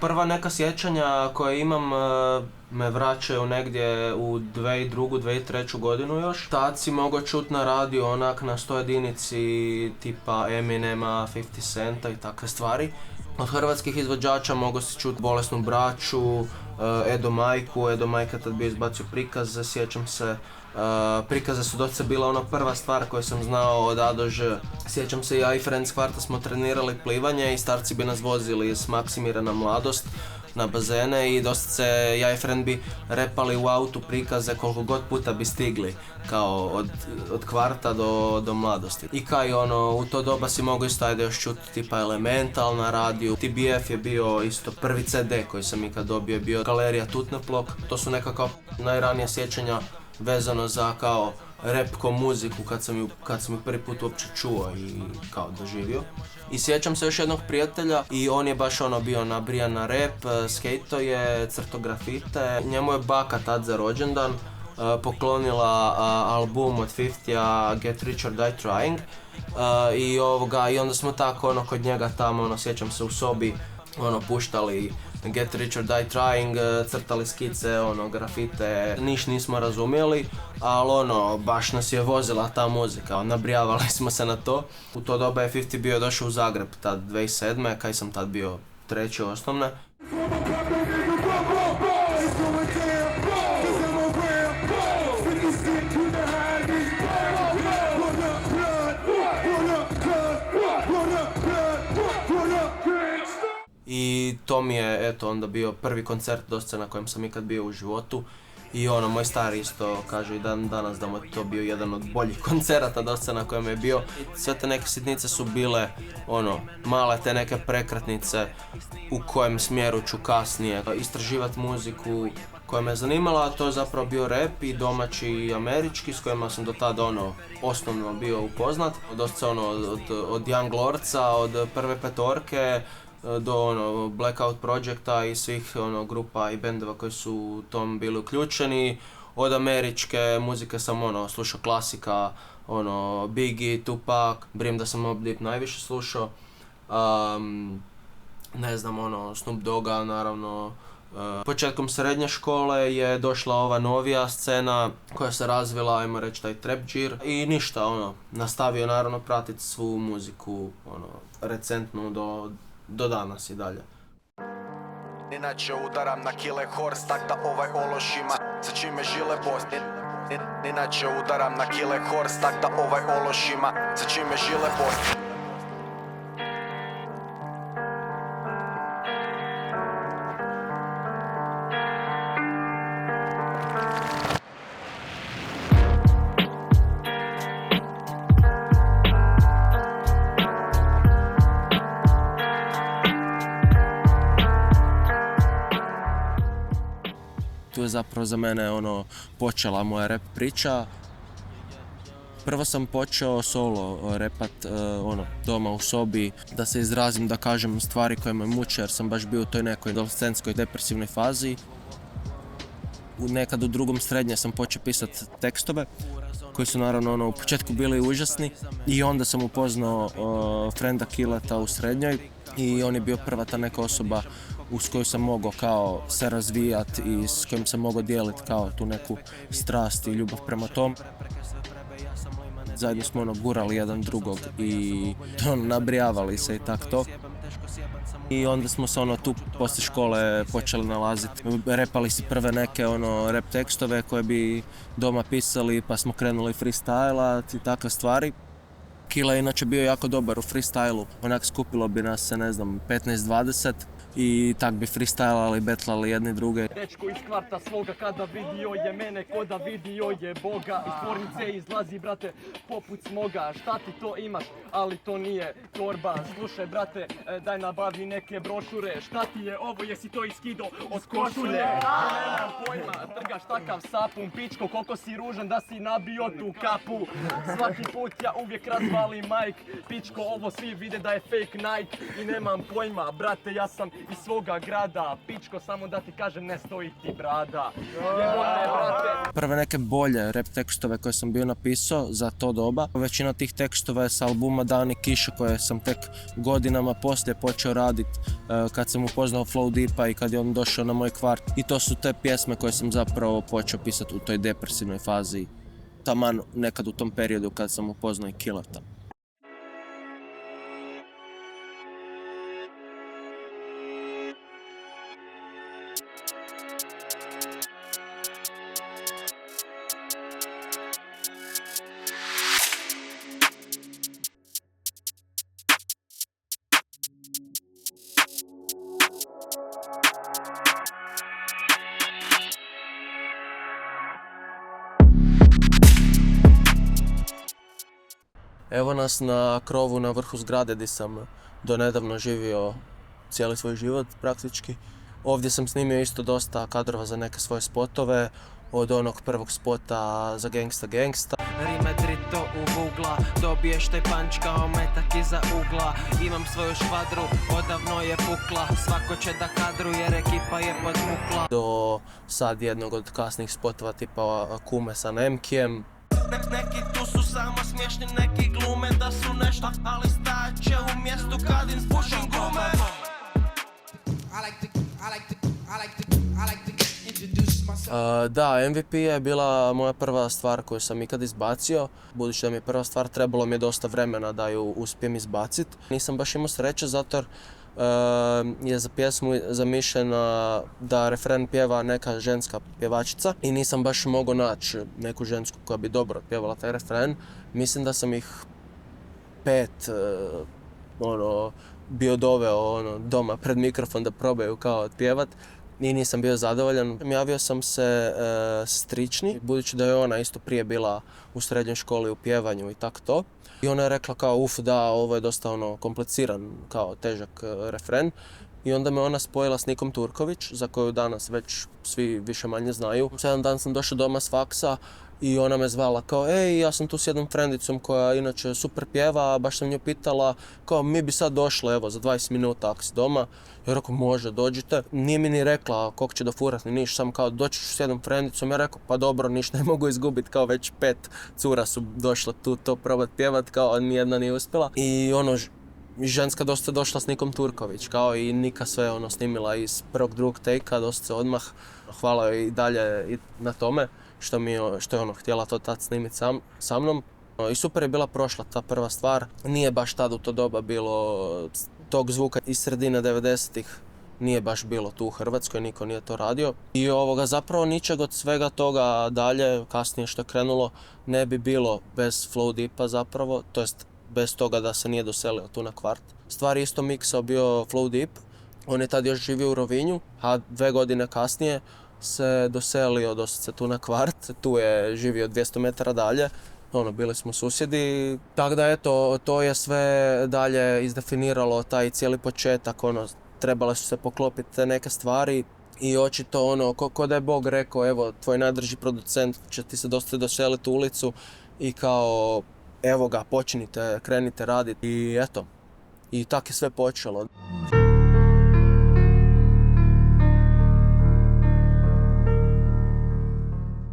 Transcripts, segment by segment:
Prva neka sjećanja koje imam me vraćaju negdje u 2002. 2003. godinu još. Tad si mogao čut na radiju onak na 100 jedinici tipa Eminema, 50 Centa i takve stvari. Od hrvatskih izvođača mogao si čut Bolesnu braću, Edo Majku. Edo Majka tad bio izbacio Prikaze, sjećam se. Prikaze su dosta bila ona prva stvar koju sam znao od A do Ž. Sjećam se, ja i Friends kvarta smo trenirali plivanje i starci bi nas vozili s Maksimira na Mladost na bazene i dosta se ja i friend bi repali u autu Prikaze koliko god puta bi stigli, kao od kvarta do Mladosti. I kaj u to doba si mogu isto ajde još čuti tipa Elemental na radiju. TBF je bio isto prvi CD koji sam ikad dobio, je bio Galerija Tutneplok. To su nekako najranija sjećanja vezano za kao rap muziku kad sam ju prvi put uopće čuo i kao doživio. I sjećam se još jednog prijatelja i on je baš bio nabrijan na rap, skejto je, crto grafite. Njemu je baka tad za rođendan poklonila album od 50-a Get Rich or Die Trying i onda smo tako kod njega tamo, sjećam se u sobi puštali Get Rich or Die Trying, crtali skice, grafite, niš nismo razumjeli, ali baš nas je vozila ta muzika, nabrijavali smo se na to. U to doba je 50 bio došao u Zagreb, tad 2007. Kaj sam tad bio treći osnovne. I to mi je onda bio prvi koncert doslovce na kojem sam ikad bio u životu. I moj stari isto kaže i dan danas da mu je to bio jedan od boljih koncerata doslovce na kojem je bio. Sve te neke sitnice su bile male te neke prekretnice u kojem smjeru ću kasnije istraživati muziku koja me zanimala, a to je zapravo bio rap i domaći i američki s kojima sam do tada osnovno bio upoznat. Dosta od Young Lordsa, od Prve petorke, do Blackout Projecta i svih grupa i bendova koji su u tom bili uključeni. Od američke muzike sam slušao klasika, Biggie, Tupac, Brim da sam Mobb Deep najviše slušao. Ne znam, Snoop Dogga naravno. Početkom srednje škole je došla ova novija scena koja se razvila, ajmo reći, taj trap džir i ništa, nastavio naravno pratiti svu muziku, recentnu do danas i dalje. Inače udaram na kile horse, tak da ološima, za čime žile bosti. Inače udaram na kile horse, tak da ološima, za čime žile bosti. Tu je zapravo za mene počela moja rap priča. Prvo sam počeo solo repat doma u sobi, da se izrazim, da kažem stvari koje me muče jer sam baš bio u toj nekoj adolescentskoj depresivnoj fazi. Nekad u drugom srednje sam počeo pisati tekstove koji su naravno u početku bili užasni i onda sam upoznao frenda Kileta u srednjoj i on je bio prva ta neka osoba uz koju sam mogao kao se razvijati i s kojim sam mogao dijeliti kao tu neku strast i ljubav prema tom. Zajedno smo gurali jedan drugog i nabrijavali se i tak to. I onda smo se tu poslije škole počeli nalaziti. Repali si prve neke rap tekstove koje bi doma pisali, pa smo krenuli freestylat i takve stvari. Kila je inače bio jako dobar u freestylu, onak skupilo bi nas se, ne znam, 15-20 i tak bi freestylali, betlali jedni druge. Dečko iz kvarta svoga kada vidio je mene, ko da vidio je Boga. Iz tvornice izlazi, brate, poput smoga. Šta ti to imaš, ali to nije torba. Slušaj, brate, daj nabavi neke brošure. Šta ti je ovo, jesi to iskido od košulje? Nemam pojma, trgaš takav sapun, pičko, koliko si ružan da si nabio tu kapu. Svaki put ja uvijek razvalim fali Mike. Pičko, ovo svi vide da je fake Nike. I nemam pojma, brate, ja sam iz svoga grada. Pičko, samo da ti kažem, ne stoji ti brada. Jebote, brate. Prve neke bolje rap tekstove koje sam bio napisao za to doba. Većina tih tekstova je s albuma Dani kiše koje sam tek godinama poslije počeo raditi kad sam upoznao Flow Deepa i kad je on došao na moj kvart. I to su te pjesme koje sam zapravo počeo pisati u toj depresivnoj fazi. Taman nekad u tom periodu kad sam upoznao i Killeta. Evo nas na krovu na vrhu zgrade gdje sam donedavno živio cijeli svoj život praktički. Ovdje sam snimio isto dosta kadrova za neke svoje spotove, od onog prvog spota za Gangsta Gangsta. Rime drito u vugla, dobiješ taj panč kao metak iza ugla. Imam svoju škvadru, odavno je pukla, svako će da kadru jer ekipa je podmukla. Do sad jednog od kasnih spotova tipa Kume sa Nemkijem. Neki tu su samo smiješni, neki glume da su nešto, ali stajat će u mjestu kad im spušim gume. Da, MVP je bila moja prva stvar koju sam ikad izbacio. Budući da mi je prva stvar, trebalo mi je dosta vremena da ju uspijem izbaciti. Nisam baš imao sreće zato jer je za pjesmu zamišljena da refren pjeva neka ženska pjevačica i nisam baš mogao naći neku žensku koja bi dobro pjevala taj refren. Mislim da sam ih 5 bio doveo doma pred mikrofon da probaju kao otpjevat i nisam bio zadovoljan. Javio sam se strični, budući da je ona isto prije bila u srednjoj školi u pjevanju i tako to. I ona je rekla kao da, ovo je dosta kompliciran, kao težak refren. I onda me ona spojila s Nikom Turković, za koju danas već svi više manje znaju. Jedan dan sam došao doma s faksa i ona me zvala kao ej, ja sam tu s jednom frendicom koja inače super pjeva, baš sam nju pitala kao mi bi sad došli evo za 20 minuta ako si doma. Ja rekao može, dođite. Nije mi ni rekla kog će dofurat ni niš, sam kao doći ću s jednom frendicom. Ja rekao pa dobro, niš ne mogu izgubiti, kao već 5 cura su došle tu to probat pjevat, kao nijedna nije uspjela. I ženska dosta došla s Nikom Turković, kao i Nika sve snimila iz prvog, drugog take-a, dosta se odmah. Hvala joj i dalje na tome što je htjela to tad snimiti sa mnom. I super je bila prošla ta prva stvar. Nije baš tad u to doba bilo tog zvuka iz sredine 90-ih. Nije baš bilo tu u Hrvatskoj, niko nije to radio. I zapravo ničeg od svega toga dalje, kasnije što je krenulo, ne bi bilo bez Flow Deepa zapravo, to jest bez toga da se nije doselio tu na kvart. Stvar je isto miksao bio Flow Deep. On je tad još živio u Rovinju, a 2 godine kasnije se doselio doslovce tu na kvart. Tu je živio 200 metara dalje. Bili smo susjedi. Tako da eto, to je sve dalje izdefiniralo taj cijeli početak. Trebale su se poklopiti te neke stvari. I očito ko da je Bog rekao, evo, tvoj najdrži producent će ti se doseliti u ulicu i kao, evo ga, počnite, krenite raditi. I eto, i tako je sve počelo.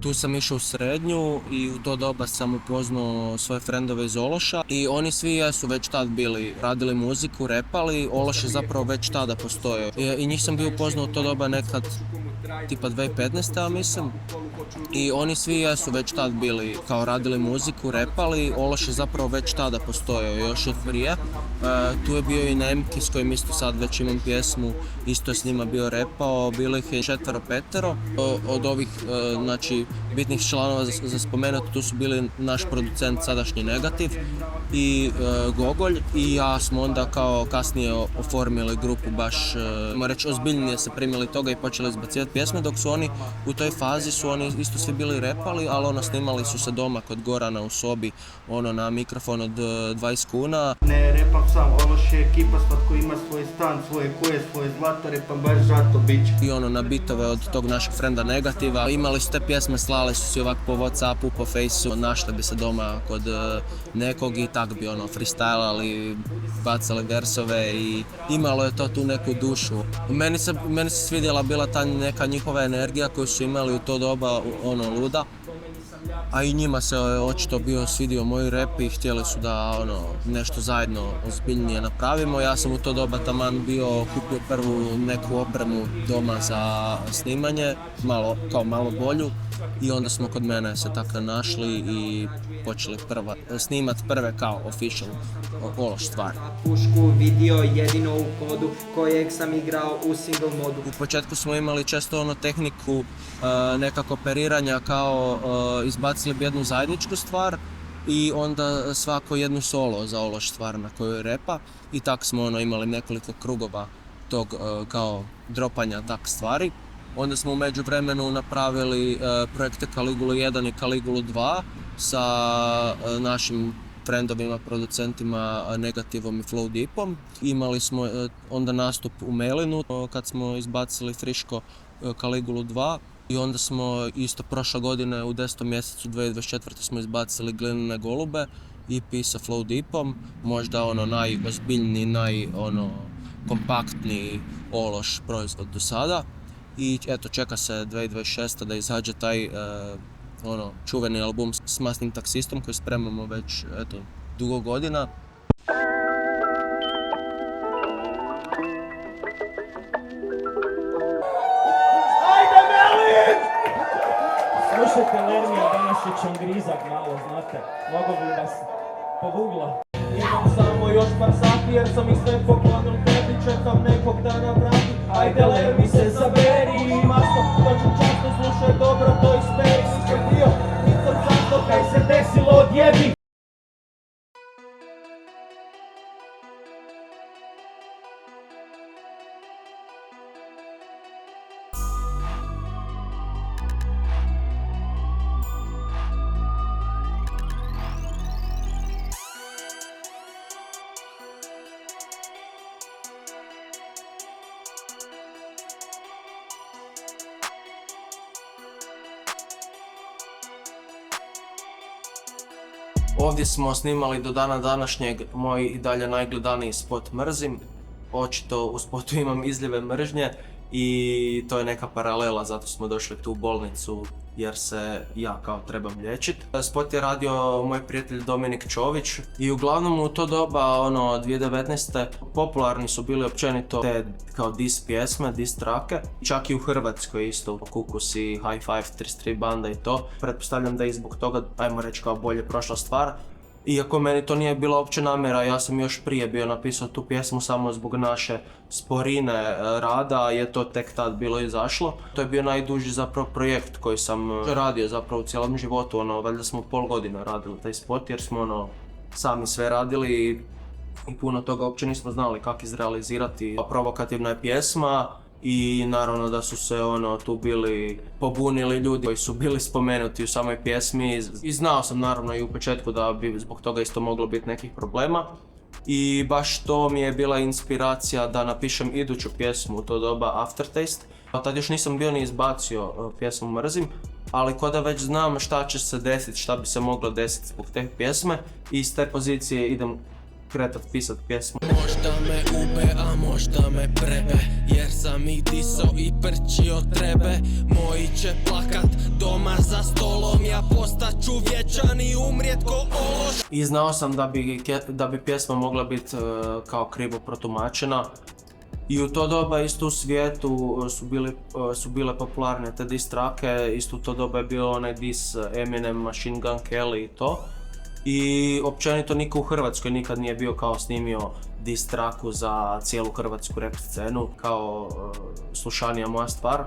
Tu sam išao u srednju i u to doba sam upoznao svoje frendove iz Ološa i oni svi jesu već tad bili, radili muziku, repali, Ološ je zapravo već tada postojao. I njih sam bio upoznao u to doba nekad tipa 2015. mislim. I oni svi jesu već tad bili kao radili muziku, repali, Ološ je zapravo već tada postojao, još od prije. Tu je bio i Nemki s kojim isto sad već imam pjesmu, isto je s njima bio repao, bilo ih je 4-5. Od ovih, bitnih članova za spomenuti, tu su bili naš producent sadašnji Negativ i Gogolj i ja smo onda kao kasnije oformili grupu baš, reći ozbiljnije se primili toga i počeli izbacivati pjesme, dok su oni u toj fazi su oni isto svi bili repali, ali snimali su se doma kod Gorana u sobi, na mikrofon od 20 kuna. Ne repam sam, Ološ je ekipa, svatko ima svoj stan, svoje koje, svoje zlatare, pa baš zato biće. I na bitove od tog našeg frenda Negativa, imali su te pjesme, slali su si ovako po Whatsappu, po Faceu, našli bi se doma kod nekog i tak bi ono freestylali, bacali versove i imalo je to tu neku dušu. Meni se svidjela bila ta neka njihova energija koju su imali u to doba, ono, luda. A i njima se očito bio svidio moj rap i htjeli su da ono, nešto zajedno ozbiljnije napravimo. Ja sam u to doba taman bio kupio prvu neku opremu doma za snimanje, malo bolju. I onda smo kod mene se tako našli i počeli snimat prve kao official Ološ stvari. Pušku vidio jedino u kodu kojeg sam igrao u single modu. U početku smo imali često ono tehniku nekako operiranja kao izbacili bi jednu zajedničku stvar i onda svako jednu solo za Ološ stvar na kojoj repa i tak smo ono imali nekoliko krugova tog kao dropanja tak stvari. Onda smo u međuvremenu napravili projekte Caligula 1 i Caligula 2 sa našim friendovima, producentima Negativom i Flow Deepom. Imali smo onda nastup u Melinu kad smo izbacili friško Caligulu 2 i onda smo isto prošle godine u 10. mjesecu 2024. smo izbacili Glinene golube, EP sa Flow Deepom, možda ono najozbiljniji, kompaktniji Ološ proizvod do sada. I eto, čeka se 2026. da izađe taj čuveni album s Masnim taksistom koji spremamo već dugo godina. Ajde Melin! Slušajte Lermija, danas je čangrizak malo, znate, mogu bi vas povugla. Imam samo još par sati jer sam i sve poklanul tebi, čekam nekog dana vrati. Ajde Lermi se zaberi, masko, dođu často, slušaj dobro, to isperi. Nisam htio, nisam zašto, kaj se desilo, odjebi. Ovdje smo snimali do dana današnjeg moj i dalje najgledaniji spot Mrzim. Očito u spotu imam izljeve mržnje i to je neka paralela, zato smo došli tu u bolnicu jer se ja kao trebam liječit. Spot je radio moj prijatelj Dominik Čović i uglavnom u to doba, 2019. popularni su bili općenito te kao diss pjesme, diss trake. Čak i u Hrvatskoj isto, Kukus i High Five, 33 banda i to. Pretpostavljam da je zbog toga, ajmo reći, kao bolje prošla stvar. Iako meni to nije bila uopće namjera, ja sam još prije bio napisao tu pjesmu samo zbog naše sporine rada, je to tek tad bilo izašlo. To je bio najduži zapravo projekt koji sam radio zapravo u cijelom životu, valjda smo pol godina radili taj spot jer smo sami sve radili i puno toga uopće nismo znali kako izrealizirati. Provokativna je pjesma i naravno da su se tu bili pobunili ljudi koji su bili spomenuti u samoj pjesmi i znao sam naravno i u početku da bi zbog toga isto moglo biti nekih problema. I baš to mi je bila inspiracija da napišem iduću pjesmu u to doba, Aftertaste. Tad još nisam bio ni izbacio pjesmu Mrzim, ali ko da već znam šta će se desiti, šta bi se moglo desiti zbog te pjesme i iz te pozicije idem kretat pisat pjesmu. Možda me ube, a možda me prebe, jer sam ih diso i prčio trebe. Moji će plakat doma za stolom, ja postaću vječan i umrijet ko Ološ. I znao sam da bi pjesma mogla biti kao krivo protumačena. I u to doba isto u svijetu su bile popularne te diss trake, isto u to doba je bio onaj diss Eminem, Machine Gun Kelly i to. I općenito niko u Hrvatskoj nikad nije bio kao snimio diss traku za cijelu hrvatsku rap scenu kao slušanija moja stvar.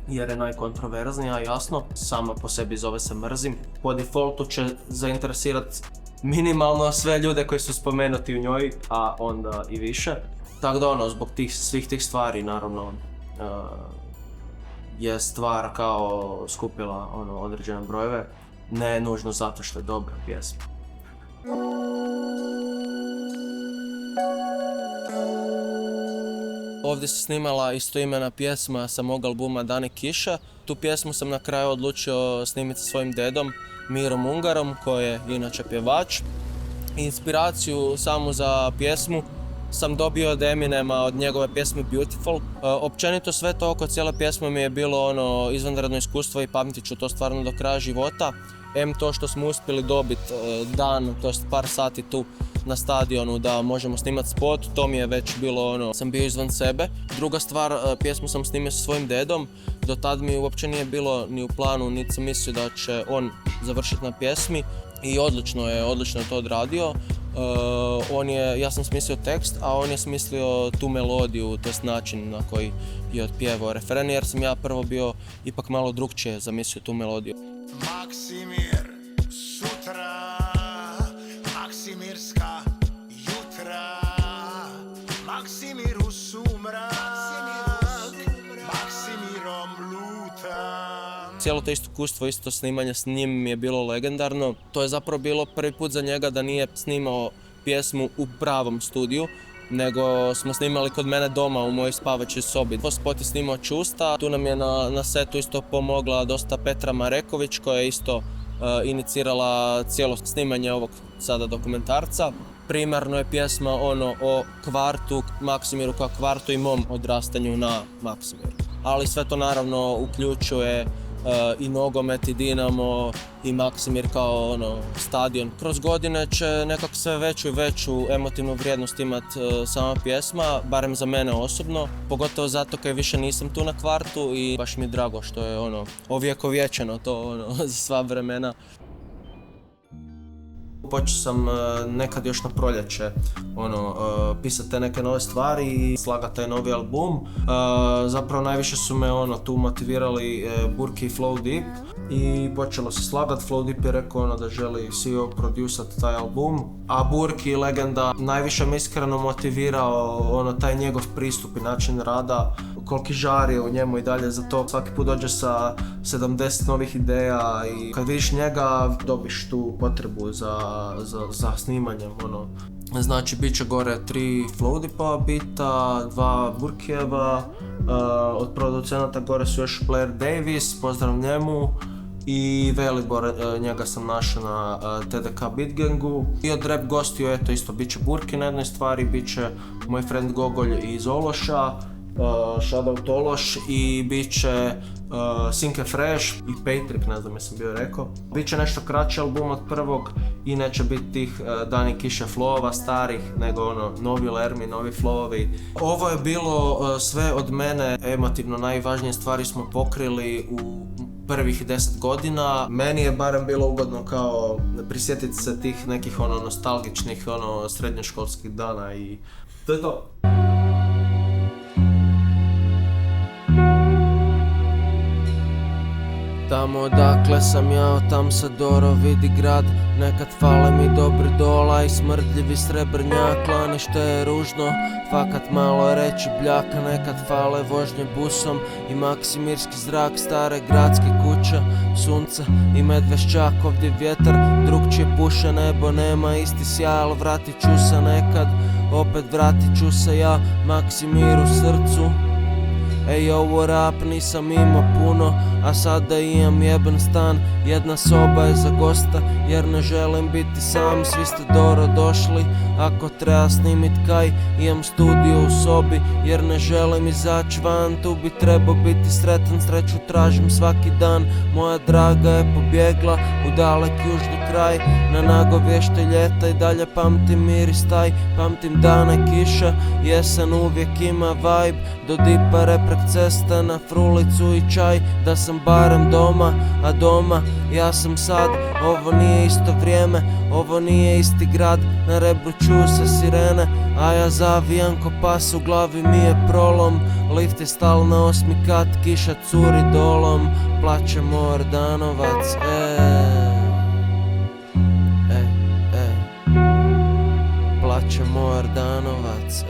Jer je najkontroverznija, jasno, sama po sebi zove se Mrzim. Po defaultu će zainteresirati minimalno sve ljude koji su spomenuti u njoj, a onda i više. Tako da zbog svih tih stvari naravno je stvar kao skupila određene brojeve. Ne nužno zato što je dobra pjesma. Ovdje se snimala istoimena pjesma sa mog albuma Dani kiša. Tu pjesmu sam na kraju odlučio snimiti sa svojim dedom Mirom Ungarom, koji je inače pjevač. inspiraciju samu za pjesmu sam dobio od Eminema, od njegove pjesme Beautiful. Općenito sve to oko cijele pjesme mi je bilo ono izvanredno iskustvo i pamtit ću to stvarno do kraja života. To što smo uspjeli dobiti dan, to jest par sati tu na stadionu da možemo snimati spot, to mi je već bilo ono, sam bio izvan sebe. Druga stvar, pjesmu sam snimio sa svojim dedom, do tad mi uopće nije bilo ni u planu, niti sam mislio da će on završiti na pjesmi i odlično je to odradio. Ja sam smislio tekst, a on je smislio tu melodiju, to jest način na koji je otpjevao refren, jer sam ja prvo bio ipak malo drukčije zamislio tu melodiju. Maksimir sutra, Maksimirska jutra, Maksimir u sumrak, Maksimirom lutam. Cijelo to iskustvo, isto snimanje s njim mi je bilo legendarno. To je zapravo bilo prvi put za njega da nije snimao pjesmu u pravom studiju, nego smo snimali kod mene doma u mojoj spavaćoj sobi. Spot je snimao Čusta, tu nam je na setu isto pomogla dosta Petra Mareković koja je isto inicirala cijelo snimanje ovog sada dokumentarca. Primarno je pjesma o kvartu, Maksimiru kao kvartu i mom odrastanju na Maksimiru. Ali sve to naravno uključuje i nogomet i Dinamo i Maksimir kao stadion. Kroz godine će nekako sve veću i veću emotivnu vrijednost imati sama pjesma, barem za mene osobno. Pogotovo zato kaj više nisam tu na kvartu i baš mi je drago što je ovjekovječeno to za sva vremena. Počeo sam nekad još na proljeće pisati te neke nove stvari i slagati taj novi album. Zapravo najviše su me tu motivirali Burki i Flow Deep i počelo se slagati. Flow Deep je rekao da želi CEO producati taj album, a Burki, legenda, najviše me iskreno motivirao taj njegov pristup i način rada, koliki žar je u njemu i dalje za to. Svaki put dođe sa 70 novih ideja i kad vidiš njega dobiš tu potrebu za snimanjem. Znači bit će gore 3 Flow Deepa bita, 2 Burkijeva, od producenata gore su još Blair Davis, pozdrav njemu, i Velibor, njega sam našao na TDK Beat Gangu. I od rap gostiju isto bit će Burki na jednoj stvari, bit će moj friend Gogolj iz Ološa, Shoutout Ološ, i bit će Sinke Fresh i Patrick, ne znam jesam bio rekao. Biće nešto kraći album od prvog i neće biti tih Dani kiše flowova starih, nego novi lermi, novi flowovi. Ovo je bilo sve od mene, emotivno najvažnije stvari smo pokrili u prvih 10 godina. Meni je barem bilo ugodno kao prisjetiti se tih nekih nostalgičnih srednjoškolskih dana i to je to. Tamo odakle sam ja, tam se dobro vidi grad. Nekad fale mi dobri dola i smrdljivi srebrnjak. Lanište je ružno, fakat malo reći bljaka. Nekad fale vožnje busom i maksimirski zrak. Stare gradske kuće, sunce i medvešćak. Ovdje vjetar drugčije puše, nebo nema isti sjaj, al vratit ću se nekad. Opet vratit ću se ja, Maksimir u srcu. Ej, ovo rap nisam imao puno, a sada imam jeben stan. Jedna soba je za gosta, jer ne želim biti sam. Svi ste dobro došli, ako treba snimit kaj. Imam studio u sobi, jer ne želim izaći van. Tu bi trebao biti sretan, sreću tražim svaki dan. Moja draga je pobjegla u dalek južni kraj. Na nagovješte ljeta i dalje pamtim miris taj. Pamtim dane kiše, jesen uvijek ima vibe. Do dipa prek ceste na frulicu i čaj. Da sam barem doma, a doma ja sam sad. Ovo nije isto vrijeme, ovo nije isti grad. Na rebru čuju se sirene, a ja zavijam ko pas, u glavi mi je prolom. Lift je stal na 8. kat, kiša curi dolom. Plače Mordanovac, Plače Mordanovac,